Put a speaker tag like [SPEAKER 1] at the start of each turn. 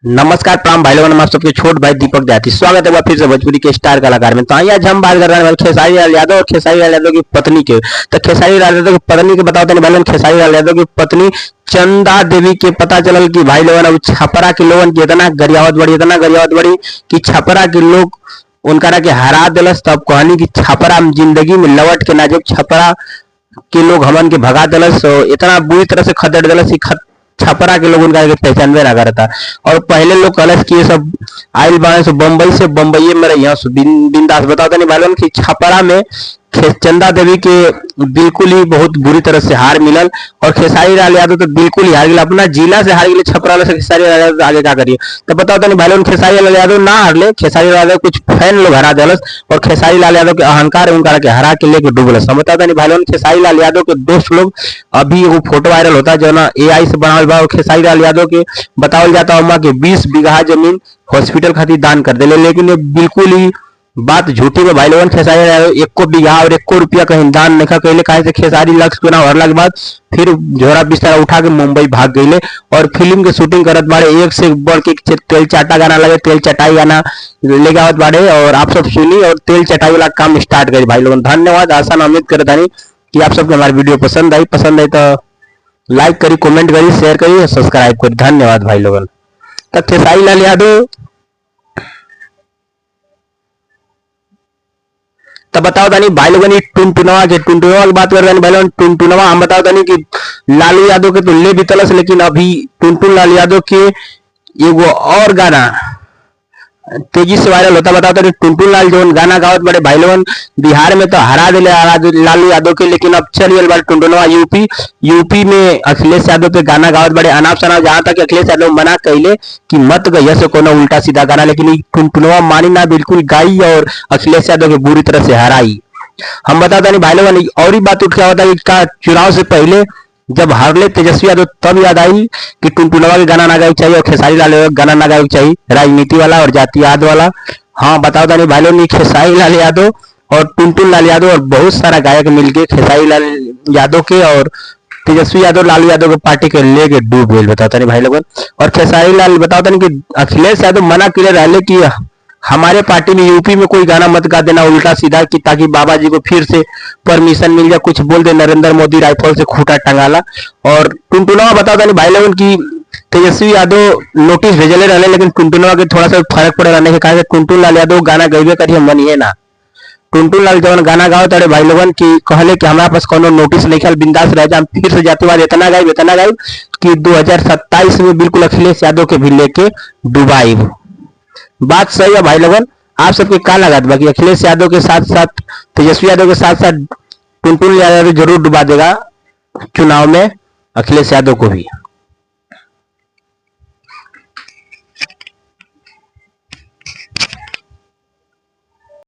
[SPEAKER 1] नमस्कार प्रणाम भाई लोगों, आप सबके छोट भाई दीपक देहाती स्वागत है फिर से भोजपुरी के स्टार कलाकार में। तो आज हम बात कर रहे हैं खेसारी लाल यादव और खेसारी लाल यादव की पत्नी के। तो खेसारी लाल यादव की पत्नी के बताओ तो भाई लोग, खेसारी लाल यादव की पत्नी चंदा देवी के पता चलल कि भाई लोगों अब छपरा के लोगन की इतना गरियावत बढ़ी कि छपरा के लोग उनका के हरा दिलस। तब कहनी कि छपरा जिंदगी में लौट के ना, जब छपरा के लोग हमन के भगा दिलस तो इतना बुरी तरह से खदेड़ दिलस कि छपरा के लोग उनका पहचानबे ना करता। और पहले लोग कलश किए सब आयल बाड़े से बम्बई में रही बिंदास। बताओ नहीं मालूम कि छपरा में चंदा देवी के बिल्कुल ही बहुत बुरी तरह से हार मिलल। और खेसारी लाल यादव तो बिल्कुल ही हार गया, अपना जिला से हार गए छपरा से। खेसारी लाल यादव आगे क्या करिए। तो बताओ नहीं भाई लोग, खेसारी लाल यादव ना हारले, खेसारी लाल यादव कुछ फैन लोग हरा दिलस और खेसारी लाल यादव के अहंकार उनका के हरा के लेके डूबलस। हम बताओ नहीं भाई लोग, खेसारी लाल यादव के दोस्त लोग अभी वो फोटो वायरल होता है जो ना AI से बनावल बा। और खेसारी लाल यादव के बतावल जाता है कि 20 बीघा जमीन हॉस्पिटल खातिर दान कर दिले, लेकिन ये बिल्कुल ही बात झूठी में भाई लोगन। खेसारी लाल एको बीघा और एको रुपया कहीं दान नहीं कहले, कहे से खेसारी लक्ष्य चुनाव हरला के बाद फिर झोरा बिस्तर उठा के मुंबई भाग गए और फिल्म के शूटिंग करत बाड़े। एक से बढ़ के तेल चाटा गाना लगे, तेल चटाई गाना ले आवत बाड़े और आप सब सुनी और तेल चटाई वाला काम स्टार्ट करी भाई लोगन। धन्यवाद। आसान उम्मीद करता नहीं कि आप सबको हमारी वीडियो पसंद आई तो लाइक करी, कमेंट करी, शेयर करी और सब्सक्राइब करी। धन्यवाद भाई लोगन। तो खेसारी लाल यादव तब बताओ तानी भाई लोगन टुनटुनवा की बात कर रहे हैं भाई लोगन। टुनटुनवा हम बताओ तानी कि लालू यादव के तो ले भी तलस, लेकिन अभी टुनटुन लाल यादव के एगो और गाना तेजी से वायरल होता। बताओ तो टुनटुन लाल जो गाना गावत बड़े भाई लोगन बिहार में तो हरा दिले लालू यादव के, लेकिन अब चल गए बड़े टुनटुनवा यूपी में अखिलेश यादव पे गाना गावत बड़े अनाप शनाप। जहां तक अखिलेश यादव मना कहले कि मत गइया से कोनो उल्टा सीधा गाना, लेकिन टुनटुनवा मानी ना, बिल्कुल गाई और अखिलेश यादव के बुरी तरह से हराई। हम बताते नहीं भाई लोगन। और ही बात उठ के होता है चुनाव से पहले जब हारले तेजस्वी यादव तब याद आई कि टुनटुनवा के गाना ना गाई चाहिए और खेसारी लाल यादव गाना ना गाई चाहिए, राजनीति वाला और जातिवाद वाला। हाँ बताओ तानी भाई लोग, खेसारी लाल यादव और टुनटुन लाल यादव और बहुत सारा गायक मिलके खेसारी लाल यादव के और तेजस्वी यादव लालू यादव के पार्टी के लेके डूब गए। बताओ तानी भाई लोगन। और खेसारी लाल बताओ तानी कि अखिलेश यादव मना किले रहे कि हमारे पार्टी में यूपी में कोई गाना मत गा देना उल्टा सीधा, कि ताकि बाबा जी को फिर से परमिशन मिल जाए, कुछ बोल दे नरेंद्र मोदी राइफल से खूटा टंगाला। और टुनटुनवा बताओ नहीं भाई लोगन की तेजस्वी यादव नोटिस भेजले रहे, लेकिन टुनटुनवा के थोड़ा सा फर्क पड़े रहने के कारण टुनटुन लाल यादव गाना गईबे करिए मनिए ना। टुनटुन लाल जवन गाना गाओ तड़े भाई लोगन की कहले कि हमारे पास कोनो नोटिस नहीं खेल, बिंदास रह जा, फिर से जातिवाद इतना गायब कि 2027 में बिल्कुल अखिलेश यादव के भी लेके डुबाई। बात सही है भाई लोगन। आप सबके क्या लगा बाकी अखिलेश यादव के साथ साथ तेजस्वी यादव के साथ साथ टुनटुन यादव जरूर डुबा देगा चुनाव में अखिलेश यादव को भी।